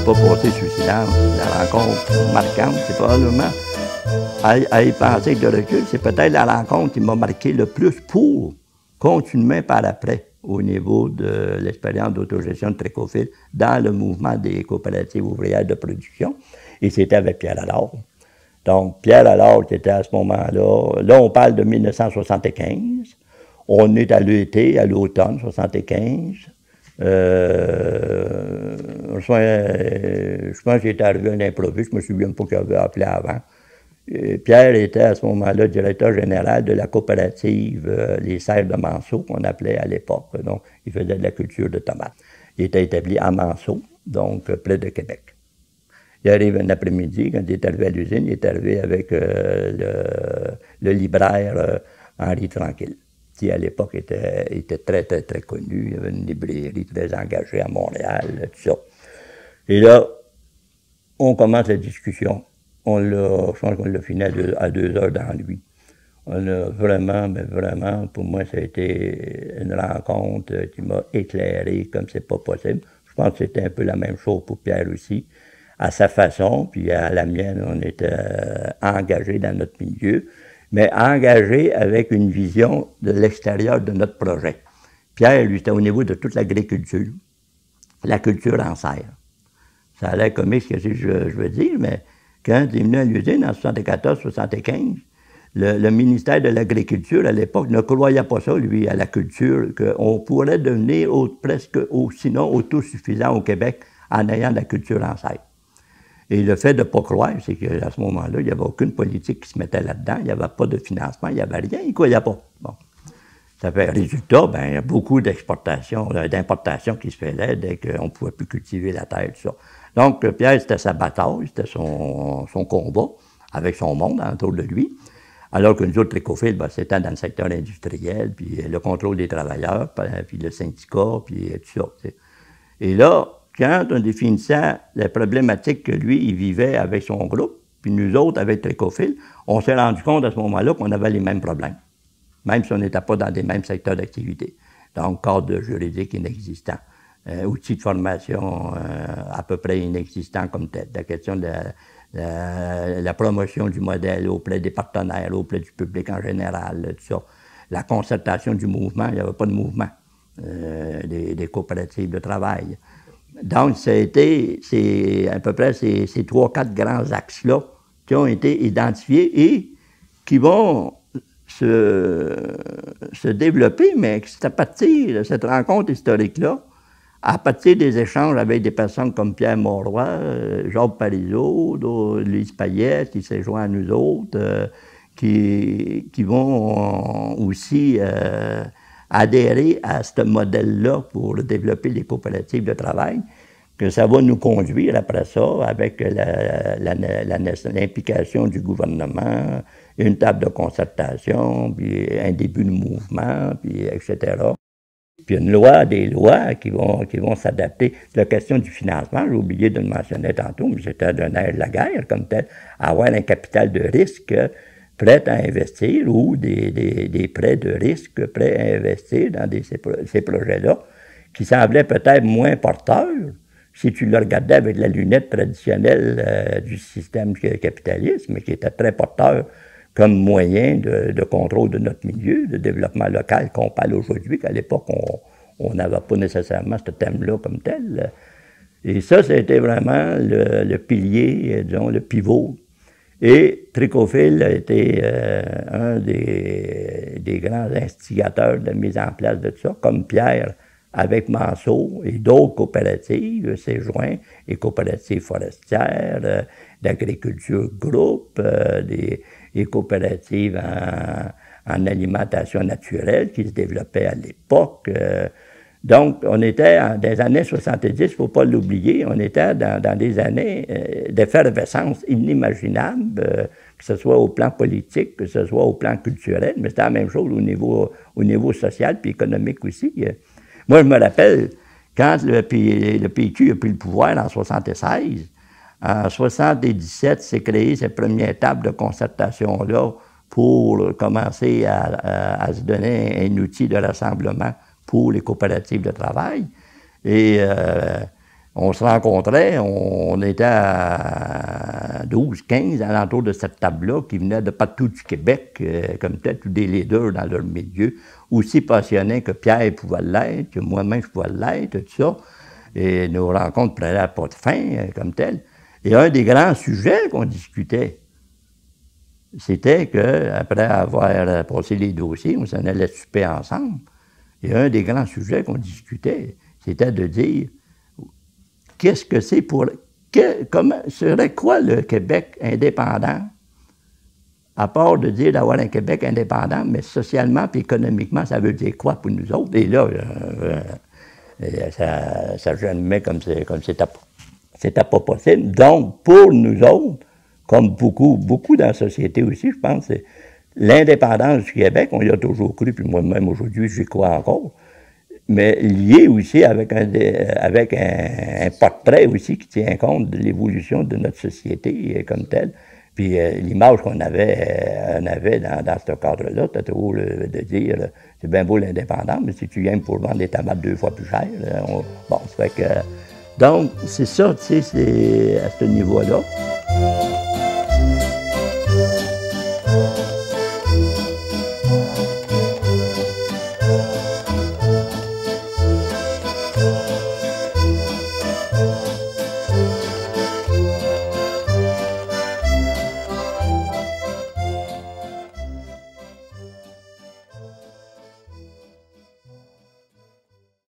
pas passer sous silence. La rencontre marquante, c'est probablement, à y penser avec de recul, c'est peut-être la rencontre qui m'a marqué le plus pour continuer par après au niveau de l'expérience d'autogestion de Trécophile dans le mouvement des coopératives ouvrières de production. Et c'était avec Pierre Allard. Donc, Pierre Allard, qui était à ce moment-là, là, on parle de 1975. On est à l'été, à l'automne 75. Je pense qu'il était arrivé à l'improviste, je ne me souviens pas qu'il avait appelé avant. Et Pierre était à ce moment-là directeur général de la coopérative Les Serres de Manceau, qu'on appelait à l'époque. Donc, il faisait de la culture de tomates. Il était établi à Manceau, donc près de Québec. Il arrive un après-midi, quand il est arrivé à l'usine, il est arrivé avec le libraire Henri Tranquille, qui à l'époque était très, très, très connu. Il y avait une librairie très engagée à Montréal, tout ça. Et là, on commence la discussion. Je pense qu'on l'a fini à 2 heures dans lui. On a vraiment, mais vraiment, pour moi, ça a été une rencontre qui m'a éclairé comme c'est pas possible. Je pense que c'était un peu la même chose pour Pierre aussi. À sa façon, puis à la mienne, on était engagés dans notre milieu, mais engagés avec une vision de l'extérieur de notre projet. Pierre, lui, c'était au niveau de toute l'agriculture, la culture en serre. Ça a l'air comique ce que je veux dire, mais quand il est venu à l'usine en 74-75, le ministère de l'Agriculture, à l'époque, ne croyait pas ça, lui, à la culture, qu'on pourrait devenir sinon autosuffisant au Québec en ayant de la culture en serre. Et le fait de ne pas croire, c'est qu'à ce moment-là, il n'y avait aucune politique qui se mettait là-dedans, il n'y avait pas de financement, il n'y avait rien, il ne croyait pas. Bon. Ça fait résultat, il y a beaucoup d'importations qui se faisaient dès qu'on ne pouvait plus cultiver la terre, tout ça. Donc, Pierre, c'était sa bataille, c'était son combat avec son monde autour de lui. Alors que nous autres, Trécophile, c'était dans le secteur industriel, puis le contrôle des travailleurs, puis le syndicat, puis tout ça. T'sais. Et là, quand on définissait les problématiques que lui, il vivait avec son groupe, puis nous autres, avec Trécophile, on s'est rendu compte à ce moment-là qu'on avait les mêmes problèmes, même si on n'était pas dans les mêmes secteurs d'activité. Donc, cadre juridique inexistant. Outils de formation à peu près inexistants comme tel. La question de la promotion du modèle auprès des partenaires, auprès du public en général, tout ça. La concertation du mouvement, il n'y avait pas de mouvement des coopératives de travail. Donc, c'est à peu près ces 3-4 grands axes-là qui ont été identifiés et qui vont se développer, mais c'est à partir de cette rencontre historique-là, à partir des échanges avec des personnes comme Pierre Mauroy, Jacques Parizeau, Louise Payette, qui s'est joint à nous autres, qui vont aussi adhérer à ce modèle-là pour développer les coopératives de travail, que ça va nous conduire après ça avec l'implication du gouvernement, une table de concertation, puis un début de mouvement, puis etc. Puis des lois qui vont s'adapter. La question du financement, j'ai oublié de le mentionner tantôt, mais c'était d'un air de la guerre comme tel, avoir un capital de risque prêt à investir ou des prêts de risque prêts à investir dans ces projets-là, qui semblaient peut-être moins porteurs si tu le regardais avec la lunette traditionnelle du système capitaliste, mais qui était très porteur comme moyen de contrôle de notre milieu, de développement local qu'on parle aujourd'hui, qu'à l'époque, on n'avait pas nécessairement ce thème-là comme tel. Et ça, c'était vraiment le pilier, disons, le pivot. Et Trécophile a été un des grands instigateurs de la mise en place de tout ça, comme Pierre, avec Manceau et d'autres coopératives, s'est joint, les coopératives forestières, d'agriculture groupe, des coopératives en alimentation naturelle qui se développaient à l'époque. Donc, on était dans les années 70, il ne faut pas l'oublier, on était dans des années d'effervescence inimaginable, que ce soit au plan politique, que ce soit au plan culturel, mais c'était la même chose au niveau social puis économique aussi. Moi, je me rappelle, quand le PQ a pris le pouvoir en 1976, en 1977, s'est créé cette première table de concertation-là pour commencer à se donner un outil de rassemblement pour les coopératives de travail. Et On se rencontrait, on était à 12, 15 alentour de cette table-là, qui venaient de partout du Québec, comme tel, tous des leaders dans leur milieu, aussi passionnés que Pierre pouvait l'être, que moi-même je pouvais l'être, tout ça. Et nos rencontres prenaient pas de fin, comme tel. Et un des grands sujets qu'on discutait, c'était qu'après avoir passé les dossiers, on s'en allait souper ensemble. Et un des grands sujets qu'on discutait, c'était de dire qu'est-ce que c'est pour... comment serait quoi le Québec indépendant, à part de dire d'avoir un Québec indépendant, mais socialement et économiquement, ça veut dire quoi pour nous autres? Et là, ça germait comme c'était pas possible. Donc, pour nous autres, comme beaucoup dans la société aussi, je pense, c'est l'indépendance du Québec, on y a toujours cru, puis moi-même aujourd'hui, j'y crois encore, mais lié aussi avec un portrait aussi qui tient compte de l'évolution de notre société comme telle. Puis l'image qu'on avait dans ce cadre-là, c'était toujours de dire, c'est bien beau l'indépendance, mais si tu viens pour vendre des tomates 2 fois plus cher, bon, ça fait que... Donc, c'est ça, tu sais, c'est à ce niveau-là.